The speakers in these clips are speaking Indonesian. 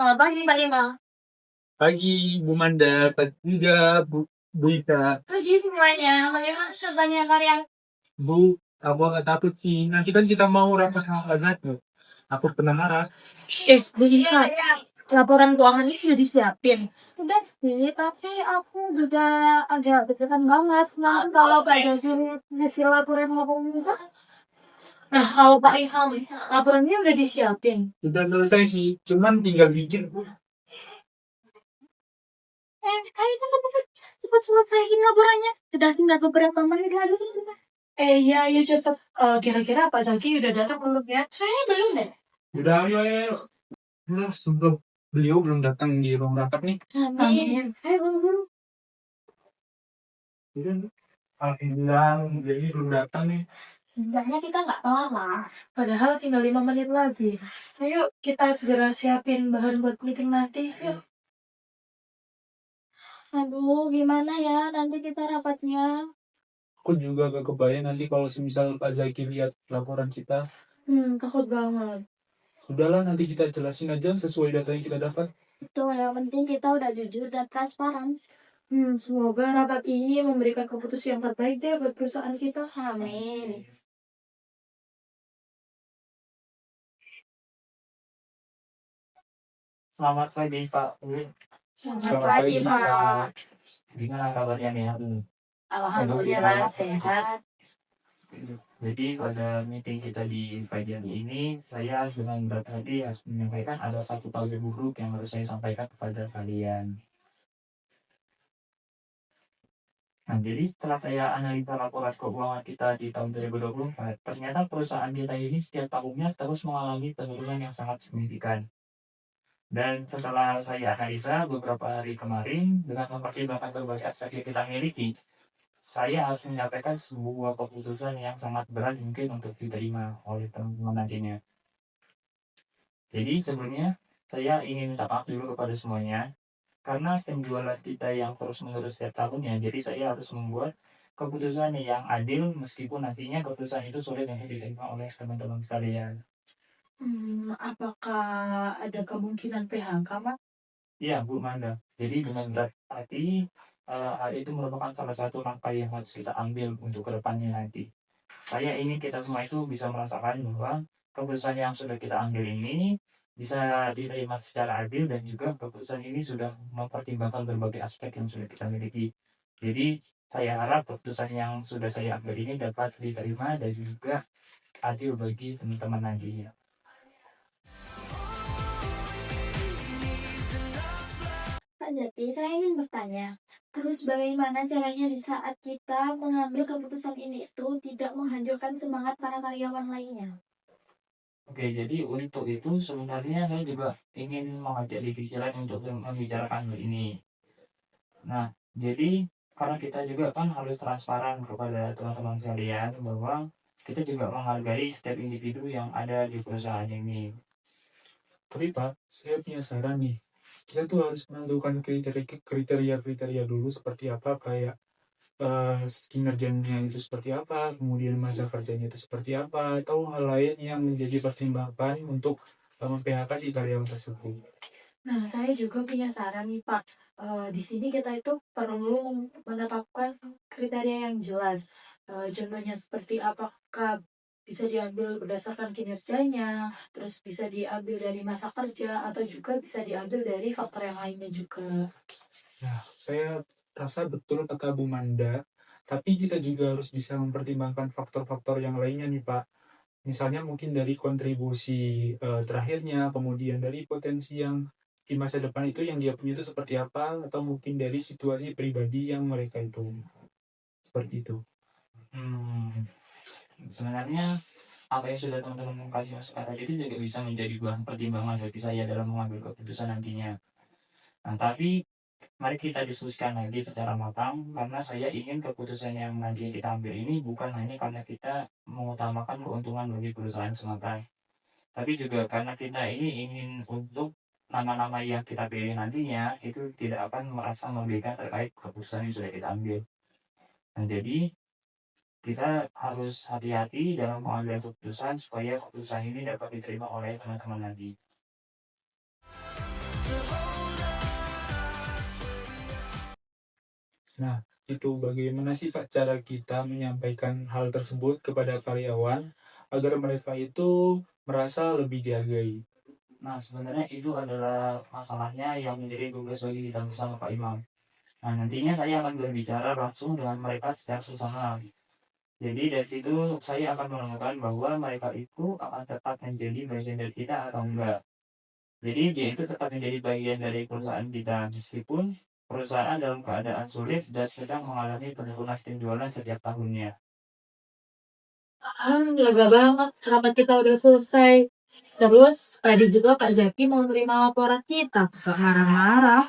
Selamat pagi, Mbak Lima. Pagi Bu Manda, pagi juga Bu Ika. Pagi semuanya. Bagaimana kabarnya kalian? Bu, aku agak takut sih. Nanti kan kita mau rapat sama tuh. Aku pernah marah. Bu Ika, laporan keuangan ini sudah disiapin. Sudah sih, tapi aku juga agak deg-degan banget. Nah, kalau Pak Jazil hasil laporan ngomong. Nah, kalau Pak Ilham, laporannya udah disiapin. Sudah selesai sih, cuman tinggal bikin Bu. Ayo cepat selesaiin laporannya. Sudah tinggal beberapa menit lagi. Iya, ayo cepet. Kira-kira Pak Zaki udah datang belum ya? Kayaknya belum deh. Udah, ayo. Nah, sebelum beliau belum datang di ruang rapat nih. Amin. Ayo buru-buru. Alhamdulillah, beliau belum datang nih. Sebenarnya kita nggak lama. Padahal tinggal 5 menit lagi. Ayo kita segera siapin bahan buat meeting nanti. Yuk. Aduh, gimana ya nanti kita rapatnya? Aku juga gak kebayang nanti kalau semisal Pak Zaki lihat laporan kita. Takut banget. Sudahlah, nanti kita jelasin aja sesuai data yang kita dapat. Betul, yang penting kita udah jujur dan transparan. Semoga rapat ini memberikan keputusan yang terbaik deh buat perusahaan kita. Amin. Selamat pagi Pak. Selamat pagi, Pak. Gimana kabarnya nih? Alhamdulillah sehat. Jadi pada meeting kita di pagi hari ini, saya dengan berat hati harus menyampaikan ada satu kabar buruk yang harus saya sampaikan kepada kalian. Nah, jadi setelah saya analisa laporan keuangan kita di tahun 2024, ternyata perusahaan kita ini setiap tahunnya terus mengalami penurunan yang sangat signifikan. Dan setelah saya analisa beberapa hari kemarin, dengan mempertimbangkan berbagai aspek yang kita miliki, saya harus menyampaikan sebuah keputusan yang sangat berat mungkin untuk diterima oleh teman-teman nantinya. Jadi sebelumnya, saya ingin minta maaf dulu kepada semuanya, karena penjualan kita yang terus-menerus setiap tahunnya, jadi saya harus membuat keputusan yang adil meskipun nantinya keputusan itu sulit untuk diterima oleh teman-teman sekalian. Apakah ada kemungkinan PHK, Pak? Iya, Bu Manda. Jadi dengan berat hati, hal itu merupakan salah satu langkah yang harus kita ambil untuk kedepannya nanti. Saya ingin kita semua itu bisa merasakan bahwa keputusan yang sudah kita ambil ini bisa diterima secara adil dan juga keputusan ini sudah mempertimbangkan berbagai aspek yang sudah kita miliki. Jadi saya harap keputusan yang sudah saya ambil ini dapat diterima dan juga adil bagi teman-teman nantinya. Pak Jati, saya ingin bertanya, terus bagaimana caranya di saat kita mengambil keputusan ini itu tidak menghancurkan semangat para karyawan lainnya? Oke, jadi untuk itu sebenarnya saya juga ingin mengajak divisi lain untuk membicarakan hal ini. Nah, jadi karena kita juga kan harus transparan kepada teman-teman sekalian bahwa kita juga menghargai setiap individu yang ada di perusahaan ini. Tapi Pak, saya punya saran nih. Kita tuh harus menentukan kriteria dulu seperti apa, kayak kinerjanya itu seperti apa, kemudian masa kerjanya itu seperti apa, atau hal lain yang menjadi pertimbangan untuk mem-PHK si karyawan tersebut. Nah, saya juga punya saran nih, Pak. Di sini kita itu perlu menetapkan kriteria yang jelas. Contohnya seperti apakah bisa diambil berdasarkan kinerjanya, terus bisa diambil dari masa kerja, atau juga bisa diambil dari faktor yang lainnya juga. Nah, saya rasa betul kata Bu Manda, tapi kita juga harus bisa mempertimbangkan faktor-faktor yang lainnya nih Pak. Misalnya mungkin dari kontribusi terakhirnya, kemudian dari potensi yang di masa depan itu yang dia punya itu seperti apa, atau mungkin dari situasi pribadi yang mereka itu. Seperti itu. Sebenarnya apa yang sudah teman-teman kasih masukan tadi itu juga bisa menjadi bahan pertimbangan bagi saya dalam mengambil keputusan nantinya. Nah, tapi mari kita diskusikan lagi secara matang karena saya ingin keputusan yang nanti kita ambil ini bukan hanya karena kita mengutamakan keuntungan bagi perusahaan semata, tapi juga karena kita ini ingin untuk nama-nama yang kita pilih nantinya itu tidak akan merasa merugikan terkait keputusan yang sudah kita ambil. Nah, jadi kita harus hati-hati dalam mengambil keputusan supaya keputusan ini dapat diterima oleh teman-teman nanti. Nah, itu bagaimana sih Pak cara kita menyampaikan hal tersebut kepada karyawan agar mereka itu merasa lebih dihargai? Nah, sebenarnya itu adalah masalahnya yang menjadi tugas bagi kita bersama Pak Imam. Nah, nantinya saya akan berbicara langsung dengan mereka secara personal. Jadi dari situ saya akan menemukan bahwa mereka itu akan tetap menjadi bagian dari kita atau enggak. Jadi dia itu tetap menjadi bagian dari perusahaan kita meskipun perusahaan dalam keadaan sulit dan sedang mengalami penurunan penjualan setiap tahunnya. Lega banget rapat kita udah selesai. Terus tadi juga Pak Zaki mau terima laporan kita, Kak marah-marah.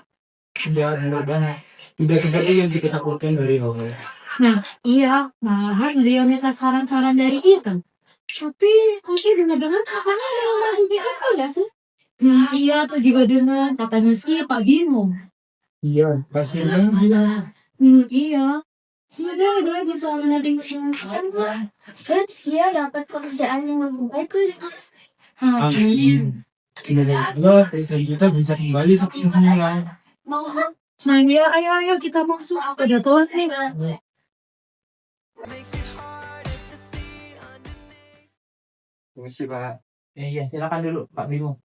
Enggak banget. Tidak seperti yang kita takutkan dari awal. Nah, iya, malahan dia minta saran-saran dari kita. Tapi, aku sih dengar-dengar katanya yang mau aku ya sih? Iya, tuh juga dengar katanya sih Pak Bimo. Iya, pastinya iya. Iya. Semoga dia bisa menerima dan dia dapat pekerjaan yang lebih baik dari us. Amin. Tidak ada Allah, dari kita bisa kembali seperti semula. Nah, ya, ayo kita masuk. Udah telat nih. Terima kasih Pak. Iya, silakan dulu Pak Bimo.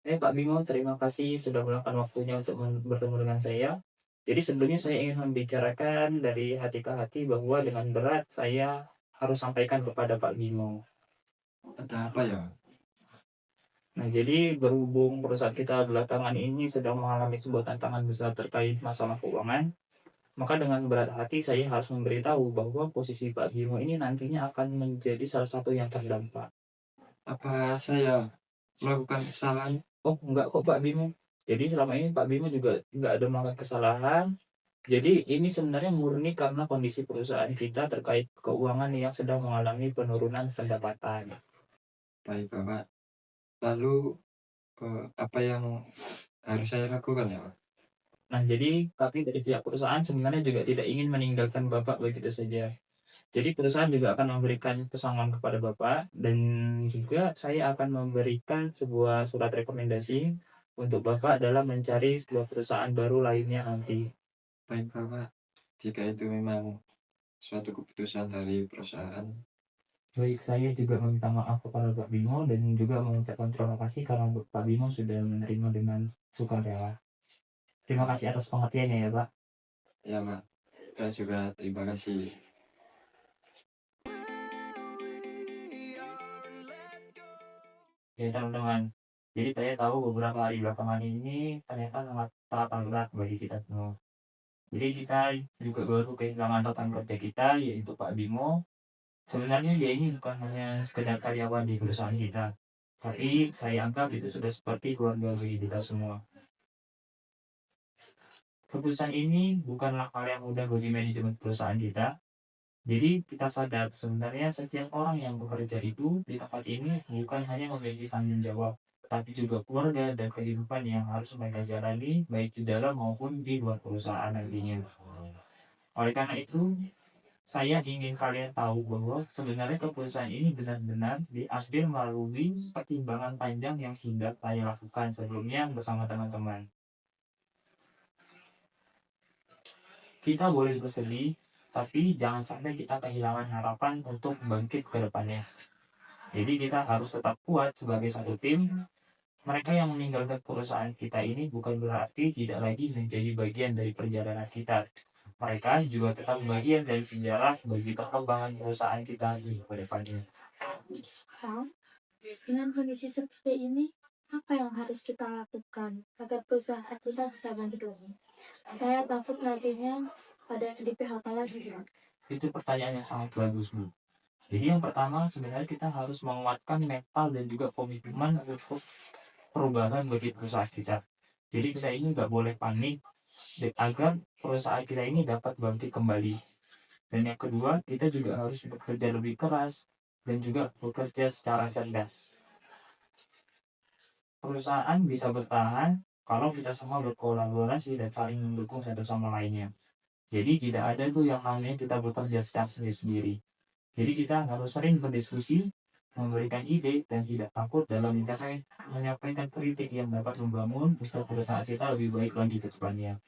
Pak Bimo, terima kasih sudah meluangkan waktunya untuk bertemu dengan saya. Jadi sebelumnya saya ingin membicarakan dari hati ke hati bahwa dengan berat saya harus sampaikan kepada Pak Bimo. Ada apa ya? Nah, jadi berhubung perusahaan kita belakangan ini sedang mengalami sebuah tantangan besar terkait masalah keuangan, maka dengan berat hati saya harus memberitahu bahwa posisi Pak Bimo ini nantinya akan menjadi salah satu yang terdampak. Apa saya melakukan kesalahan? Oh, enggak kok Pak Bimo. Jadi selama ini Pak Bimo juga enggak ada melakukan kesalahan. Jadi ini sebenarnya murni karena kondisi perusahaan kita terkait keuangan yang sedang mengalami penurunan pendapatan. Baik Bapak. Lalu apa yang harus saya lakukan ya Pak? Nah, jadi tapi dari pihak perusahaan sebenarnya juga tidak ingin meninggalkan Bapak begitu saja. Jadi perusahaan juga akan memberikan pesangon kepada Bapak dan juga saya akan memberikan sebuah surat rekomendasi untuk Bapak dalam mencari sebuah perusahaan baru lainnya nanti. Baik Bapak. Jika itu memang suatu keputusan dari perusahaan. Baik, saya juga meminta maaf kepada Pak Bimo dan juga mengucapkan terima kasih karena Pak Bimo sudah menerima dengan sukarela. Terima kasih atas pengertiannya ya Pak. Ya Pak. Saya juga terima kasih. Ya teman-teman, jadi saya tahu beberapa hari belakangan ini ternyata sangat berat bagi kita semua. Jadi kita juga baru kehilangan rekan kerja kita yaitu Pak Bimo. Sebenarnya dia ini bukan hanya sekedar karyawan di perusahaan kita, tapi saya anggap itu sudah seperti keluarga bagi kita semua. Keputusan ini bukanlah hal yang mudah bagi manajemen perusahaan kita. Jadi kita sadar sebenarnya setiap orang yang bekerja itu di tempat ini bukan hanya memiliki tanggung jawab, tapi juga keluarga dan kehidupan yang harus mereka jalani baik di dalam maupun di luar perusahaan nantinya. Oleh karena itu, saya ingin kalian tahu bahwa sebenarnya keputusan ini benar-benar diambil melalui pertimbangan panjang yang sudah saya lakukan sebelumnya bersama teman-teman. Kita boleh bersedih, tapi jangan sampai kita kehilangan harapan untuk bangkit ke depannya. Jadi kita harus tetap kuat sebagai satu tim. Mereka yang meninggalkan perusahaan kita ini bukan berarti tidak lagi menjadi bagian dari perjalanan kita. Mereka juga tetap bagian dari sejarah bagi perkembangan perusahaan kita di depannya. Dengan kondisi seperti ini, apa yang harus kita lakukan agar perusahaan kita bisa bangkit lagi? Saya takut nantinya ada di PHK lagi. Itu pertanyaan yang sangat bagus, Bu. Jadi yang pertama sebenarnya kita harus menguatkan mental dan juga komitmen untuk perubahan bagi perusahaan kita. Jadi kita ini nggak boleh panik agar perusahaan kita ini dapat bangkit kembali. Dan yang kedua, kita juga harus bekerja lebih keras dan juga bekerja secara cerdas. Perusahaan bisa bertahan kalau kita semua berkolaborasi dan saling mendukung satu sama lainnya. Jadi tidak ada tuh yang namanya kita bekerja secara sendiri-sendiri. Jadi kita harus sering berdiskusi memberikan ide, dan tidak takut dalam menyampaikan kritik yang dapat membangun usaha perusahaan kita lebih baik lagi ke depannya.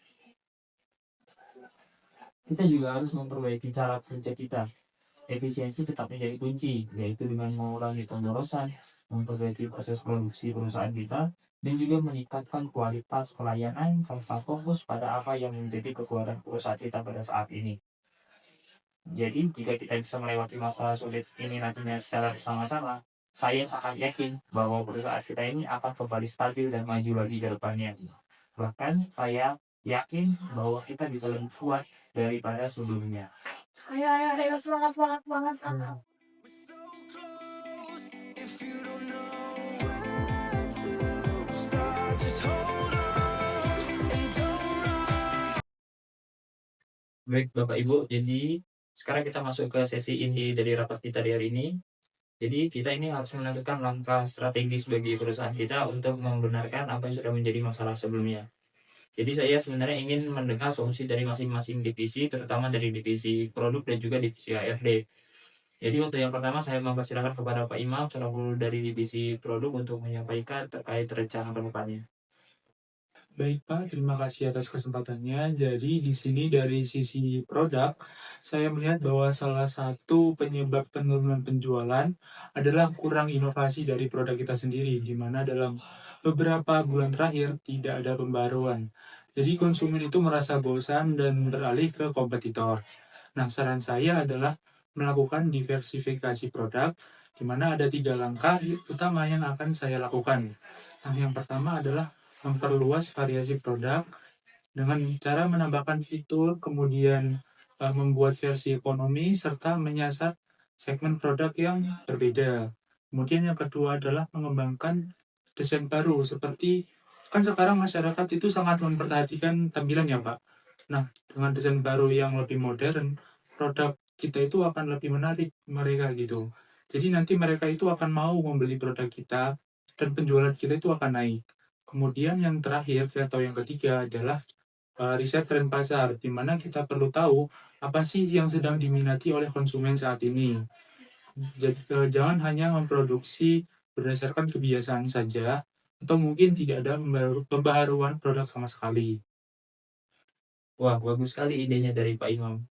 Kita juga harus memperbaiki cara kerja kita. Efisiensi tetap menjadi kunci, yaitu dengan mengurangi pemborosan, memperbaiki proses produksi perusahaan kita, dan juga meningkatkan kualitas pelayanan serta fokus pada apa yang menjadi kekuatan perusahaan kita pada saat ini. Jadi, jika kita bisa melewati masalah sulit ini nantinya secara bersama-sama, saya sangat yakin bahwa perusahaan kita ini akan kembali stabil dan maju lagi ke depannya. Bahkan, saya yakin bahwa kita bisa lebih kuat daripada sebelumnya. Ayo, semangat, semangat, semangat, semangat. If you don't know where to start, just hold on and don't run. Baik Bapak Ibu, jadi sekarang kita masuk ke sesi inti dari rapat kita di hari ini. Jadi kita ini harus menentukan langkah strategis bagi perusahaan kita untuk membenarkan apa yang sudah menjadi masalah sebelumnya. Jadi saya sebenarnya ingin mendengar solusi dari masing-masing divisi, terutama dari divisi produk dan juga divisi HRD. Jadi untuk yang pertama saya mempersilakan kepada Pak Imam selaku dari divisi produk untuk menyampaikan terkait rencana ke depannya. Baik Pak, terima kasih atas kesempatannya. Jadi di sini dari sisi produk, saya melihat bahwa salah satu penyebab penurunan penjualan adalah kurang inovasi dari produk kita sendiri, di mana dalam beberapa bulan terakhir tidak ada pembaruan. Jadi konsumen itu merasa bosan dan beralih ke kompetitor. Nah, saran saya adalah melakukan diversifikasi produk, di mana ada 3 langkah utama yang akan saya lakukan. Nah, yang pertama adalah memperluas variasi produk dengan cara menambahkan fitur, kemudian membuat versi ekonomi, serta menyasar segmen produk yang berbeda. Kemudian yang kedua adalah mengembangkan desain baru, seperti kan sekarang masyarakat itu sangat memperhatikan tampilan ya Pak. Nah, dengan desain baru yang lebih modern, produk kita itu akan lebih menarik mereka gitu. Jadi nanti mereka itu akan mau membeli produk kita dan penjualan kita itu akan naik. Kemudian yang terakhir atau yang ketiga adalah riset tren pasar, di mana kita perlu tahu apa sih yang sedang diminati oleh konsumen saat ini. Jadi, jangan hanya memproduksi berdasarkan kebiasaan saja, atau mungkin tidak ada pembaharuan produk sama sekali. Wah, bagus sekali idenya dari Pak Imam.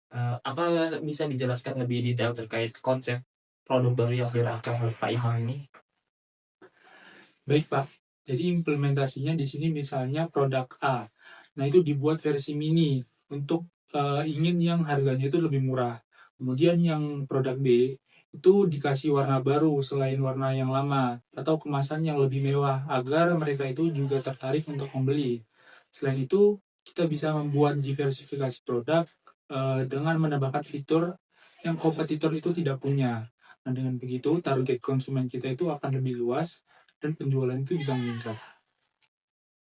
Apa bisa dijelaskan lebih detail terkait konsep produk baru yang dirancang oleh Pak Imam ini? Baik Pak, jadi implementasinya di sini misalnya produk A. Nah itu dibuat versi mini untuk ingin yang harganya itu lebih murah. Kemudian yang produk B itu dikasih warna baru selain warna yang lama atau kemasan yang lebih mewah agar mereka itu juga tertarik untuk membeli. Selain itu kita bisa membuat diversifikasi produk dengan menambahkan fitur yang kompetitor itu tidak punya. Nah dengan begitu target konsumen kita itu akan lebih luas dan penjualan itu bisa meningkat.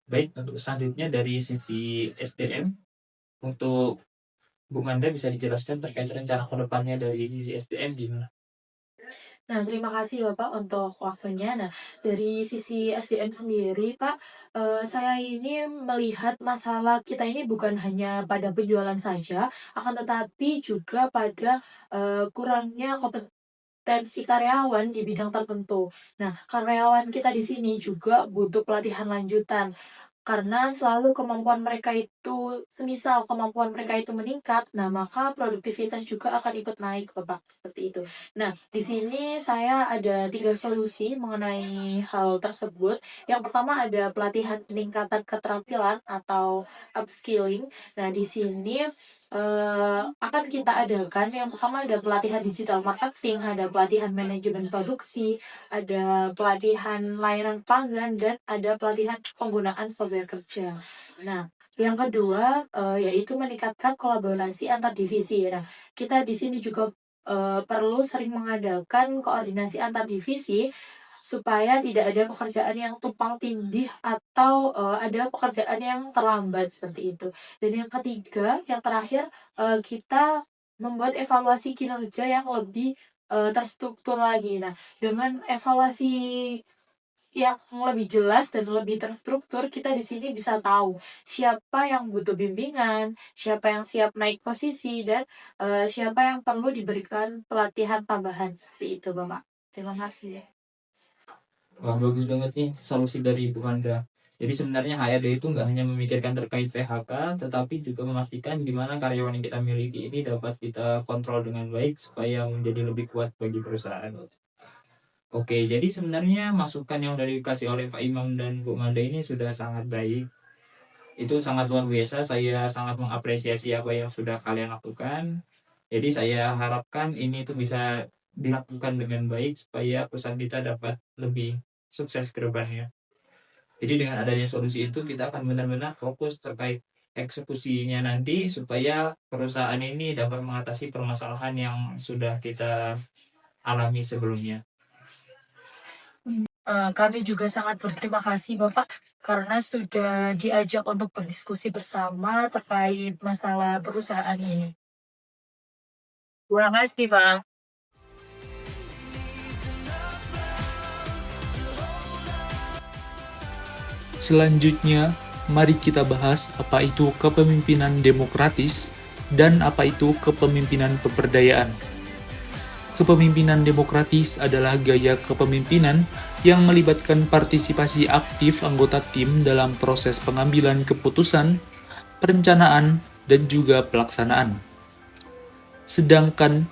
Baik, untuk selanjutnya dari sisi SDM, untuk Bung Anda bisa dijelaskan terkait rencana ke depannya dari sisi SDM gimana? Nah, terima kasih Bapak untuk waktunya. Nah, dari sisi SDM sendiri Pak, saya ini melihat masalah kita ini bukan hanya pada penjualan saja, akan tetapi juga pada, kurangnya kompetensi karyawan di bidang tertentu. Nah, karyawan kita di sini juga butuh pelatihan lanjutan. Karena selalu kemampuan mereka itu semisal kemampuan mereka itu meningkat, nah maka produktivitas juga akan ikut naik, Bapak, seperti itu. Nah, di sini saya ada 3 solusi mengenai hal tersebut. Yang pertama ada pelatihan peningkatan keterampilan atau upskilling. Nah, di sini, akan kita adakan yang pertama ada pelatihan digital marketing, ada pelatihan manajemen produksi, ada pelatihan layanan pelanggan, dan ada pelatihan penggunaan software kerja. Nah, yang kedua, yaitu meningkatkan kolaborasi antar divisi. Nah, kita di sini juga, perlu sering mengadakan koordinasi antar divisi, supaya tidak ada pekerjaan yang tumpang tindih atau, ada pekerjaan yang terlambat, seperti itu. Dan yang ketiga, yang terakhir, kita membuat evaluasi kinerja yang lebih, terstruktur lagi. Nah, dengan evaluasi yang lebih jelas dan lebih terstruktur, kita di sini bisa tahu siapa yang butuh bimbingan, siapa yang siap naik posisi, dan, siapa yang perlu diberikan pelatihan tambahan, seperti itu, Bapak. Terima kasih. Wah, bagus banget nih solusi dari Ibu Andra. Jadi sebenarnya HRD itu nggak hanya memikirkan terkait PHK, tetapi juga memastikan gimana karyawan yang kita miliki ini dapat kita kontrol dengan baik supaya menjadi lebih kuat bagi perusahaan. Oke, jadi sebenarnya masukan yang udah dikasih oleh Pak Imam dan Bu Manda ini sudah sangat baik. Itu sangat luar biasa, saya sangat mengapresiasi apa yang sudah kalian lakukan. Jadi saya harapkan ini tuh bisa dilakukan dengan baik supaya perusahaan kita dapat lebih sukses ke depannya. Jadi dengan adanya solusi itu kita akan benar-benar fokus terkait eksekusinya nanti supaya perusahaan ini dapat mengatasi permasalahan yang sudah kita alami sebelumnya. Kami juga sangat berterima kasih Bapak karena sudah diajak untuk berdiskusi bersama terkait masalah perusahaan ini. Terima kasih Pak. Selanjutnya, mari kita bahas apa itu kepemimpinan demokratis dan apa itu kepemimpinan pemberdayaan. Kepemimpinan demokratis adalah gaya kepemimpinan yang melibatkan partisipasi aktif anggota tim dalam proses pengambilan keputusan, perencanaan, dan juga pelaksanaan. Sedangkan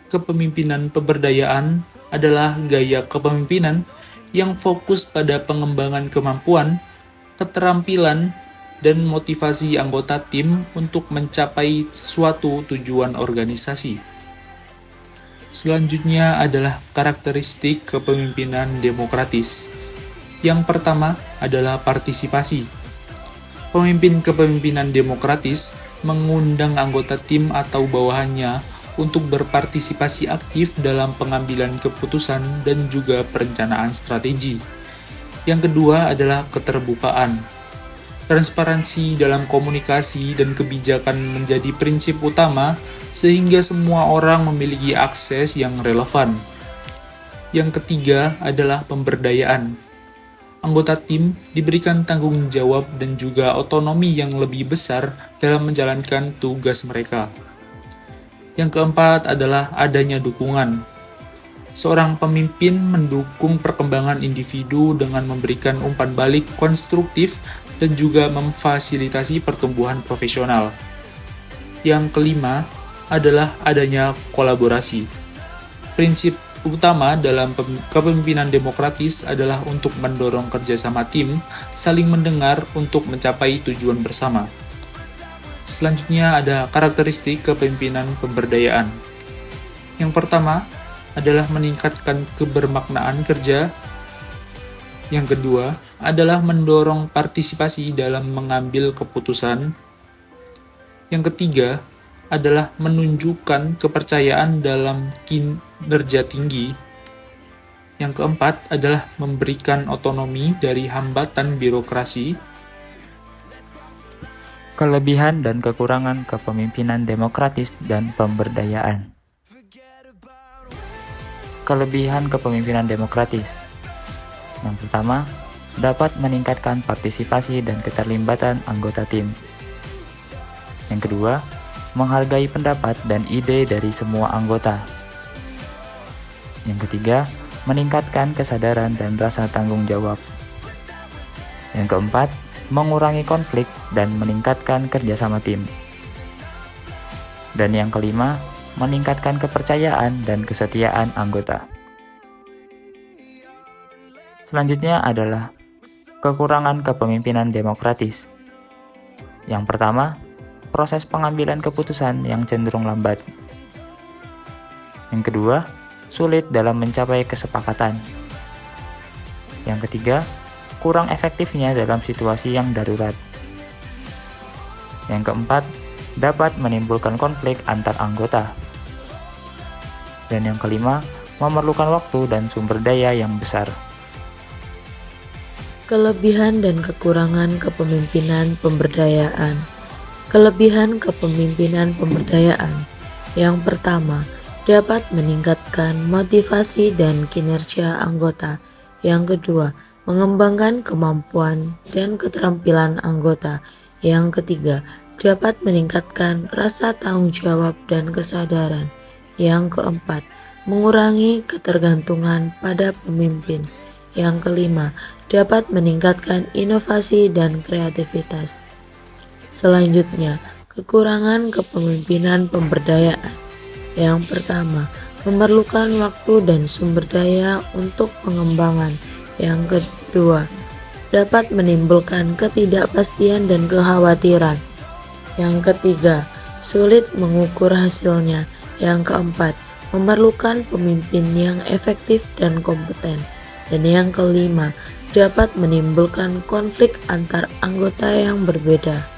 kepemimpinan pemberdayaan adalah gaya kepemimpinan yang fokus pada pengembangan kemampuan, keterampilan, dan motivasi anggota tim untuk mencapai suatu tujuan organisasi. Selanjutnya adalah karakteristik kepemimpinan demokratis. Yang pertama adalah partisipasi. Pemimpin kepemimpinan demokratis mengundang anggota tim atau bawahannya untuk berpartisipasi aktif dalam pengambilan keputusan dan juga perencanaan strategi. Yang kedua adalah keterbukaan. Transparansi dalam komunikasi dan kebijakan menjadi prinsip utama sehingga semua orang memiliki akses yang relevan. Yang ketiga adalah pemberdayaan. Anggota tim diberikan tanggung jawab dan juga otonomi yang lebih besar dalam menjalankan tugas mereka. Yang keempat adalah adanya dukungan. Seorang pemimpin mendukung perkembangan individu dengan memberikan umpan balik konstruktif dan juga memfasilitasi pertumbuhan profesional. Yang kelima adalah adanya kolaborasi. Prinsip utama dalam kepemimpinan demokratis adalah untuk mendorong kerjasama tim, saling mendengar untuk mencapai tujuan bersama. Selanjutnya ada karakteristik kepemimpinan pemberdayaan. Yang pertama adalah meningkatkan kebermaknaan kerja. Yang kedua adalah mendorong partisipasi dalam mengambil keputusan. Yang ketiga adalah menunjukkan kepercayaan dalam kinerja tinggi. Yang keempat adalah memberikan otonomi dari hambatan birokrasi. Kelebihan dan kekurangan kepemimpinan demokratis dan pemberdayaan. Kelebihan kepemimpinan demokratis. Yang pertama, dapat meningkatkan partisipasi dan keterlibatan anggota tim. Yang kedua, menghargai pendapat dan ide dari semua anggota. Yang ketiga, meningkatkan kesadaran dan rasa tanggung jawab. Yang keempat, mengurangi konflik dan meningkatkan kerjasama tim. Dan yang kelima, meningkatkan kepercayaan dan kesetiaan anggota. Selanjutnya adalah kekurangan kepemimpinan demokratis. Yang pertama, proses pengambilan keputusan yang cenderung lambat. Yang kedua, sulit dalam mencapai kesepakatan. Yang ketiga, kurang efektifnya dalam situasi yang darurat. Yang keempat, dapat menimbulkan konflik antar anggota. Dan yang kelima, memerlukan waktu dan sumber daya yang besar. Kelebihan dan kekurangan kepemimpinan pemberdayaan. Kelebihan kepemimpinan pemberdayaan. Yang pertama, dapat meningkatkan motivasi dan kinerja anggota. Yang kedua, mengembangkan kemampuan dan keterampilan anggota. Yang ketiga, dapat meningkatkan rasa tanggung jawab dan kesadaran. Yang keempat, mengurangi ketergantungan pada pemimpin. Yang kelima, dapat meningkatkan inovasi dan kreativitas. Selanjutnya, kekurangan kepemimpinan pemberdayaan. Yang pertama, memerlukan waktu dan sumber daya untuk pengembangan. Yang kedua, dapat menimbulkan ketidakpastian dan kekhawatiran. Yang ketiga, sulit mengukur hasilnya. Yang keempat, memerlukan pemimpin yang efektif dan kompeten. Dan yang kelima, dapat menimbulkan konflik antar anggota yang berbeda.